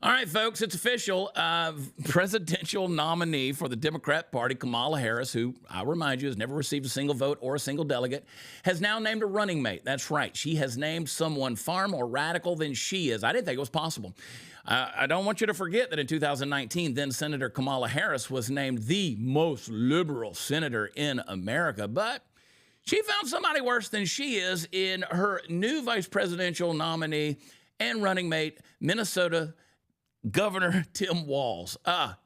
All right, folks, it's official. Presidential nominee for the Democrat Party, Kamala Harris, who I'll remind you has never received a single vote or a single delegate, has now named a running mate. That's right. She has named someone far more radical than she is. I didn't think it was possible. I don't want you to forget that in 2019, then Senator Kamala Harris was named the most liberal senator in America. But she found somebody worse than she is in her new vice presidential nominee and running mate, Minnesota Governor Tim Walz.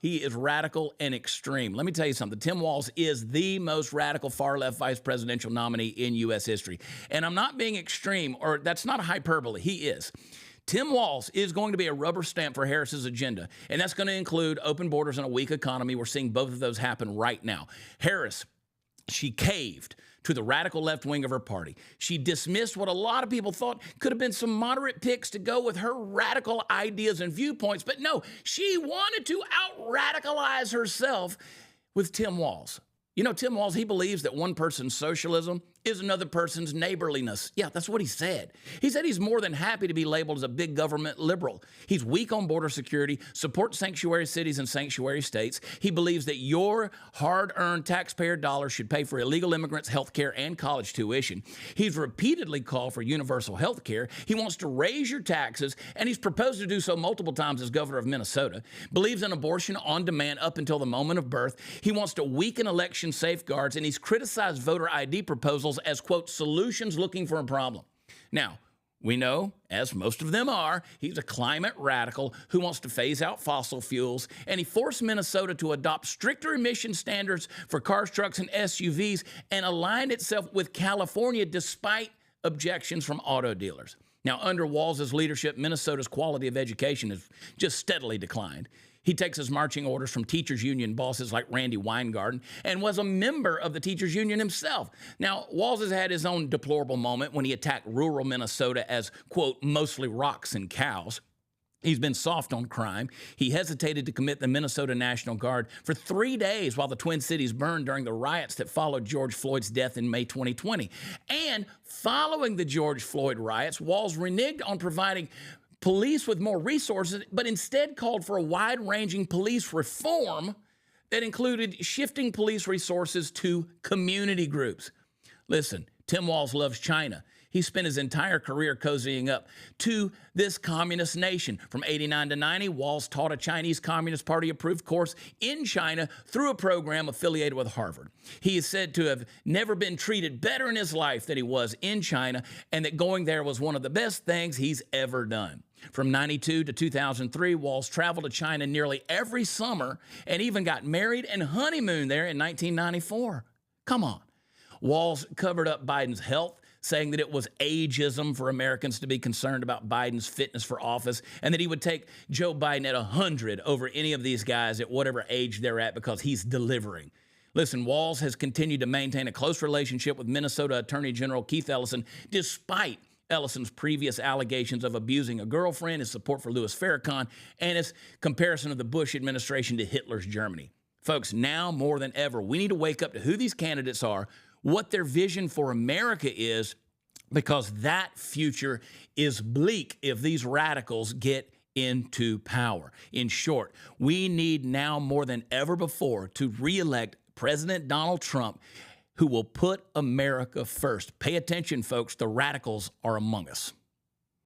He is radical and extreme. Let me tell you something. Tim Walz is the most radical far-left vice presidential nominee in U.S. history. And I'm not being extreme, or that's not a hyperbole. He is. Tim Walz is going to be a rubber stamp for Harris's agenda, and that's going to include open borders and a weak economy. We're seeing both of those happen right now. Harris, she caved to the radical left wing of her party. She dismissed what a lot of people thought could have been some moderate picks to go with her radical ideas and viewpoints. But no, she wanted to out-radicalize herself with Tim Walz. You know, Tim Walz, he believes that one person's socialism is another person's neighborliness. Yeah, that's what he said. He said he's more than happy to be labeled as a big government liberal. He's weak on border security, supports sanctuary cities and sanctuary states. He believes that your hard-earned taxpayer dollars should pay for illegal immigrants' health care and college tuition. He's repeatedly called for universal health care. He wants to raise your taxes, and he's proposed to do so multiple times as governor of Minnesota. Believes in abortion on demand up until the moment of birth. He wants to weaken election safeguards, and he's criticized voter ID proposals as, quote, solutions looking for a problem. Now, we know, as most of them are, he's a climate radical who wants to phase out fossil fuels, and he forced Minnesota to adopt stricter emission standards for cars, trucks, and SUVs and aligned itself with California despite objections from auto dealers. Now, under Walz's leadership, Minnesota's quality of education has just steadily declined. He takes his marching orders from teachers' union bosses like Randy Weingarten and was a member of the teachers' union himself. Now, Walz has had his own deplorable moment when he attacked rural Minnesota as, quote, mostly rocks and cows. He's been soft on crime. He hesitated to commit the Minnesota National Guard for 3 days while the Twin Cities burned during the riots that followed George Floyd's death in May 2020. And following the George Floyd riots, Walz reneged on providing police with more resources, but instead called for a wide-ranging police reform that included shifting police resources to community groups. Listen, Tim Walz loves China. He spent his entire career cozying up to this communist nation. From 89 to 90, Walz taught a Chinese Communist Party-approved course in China through a program affiliated with Harvard. He is said to have never been treated better in his life than he was in China, and that going there was one of the best things he's ever done. From 92 to 2003, Walz traveled to China nearly every summer and even got married and honeymooned there in 1994. Come on. Walz covered up Biden's health, saying that it was ageism for Americans to be concerned about Biden's fitness for office, and that he would take Joe Biden at 100 over any of these guys at whatever age they're at because he's delivering. Listen, Walz has continued to maintain a close relationship with Minnesota Attorney General Keith Ellison, despite Ellison's previous allegations of abusing a girlfriend, his support for Louis Farrakhan, and his comparison of the Bush administration to Hitler's Germany. Folks, now more than ever, we need to wake up to who these candidates are, what their vision for America is, because that future is bleak if these radicals get into power. In short, we need now more than ever before to re-elect President Donald Trump, who will put America first. Pay attention, folks. The radicals are among us.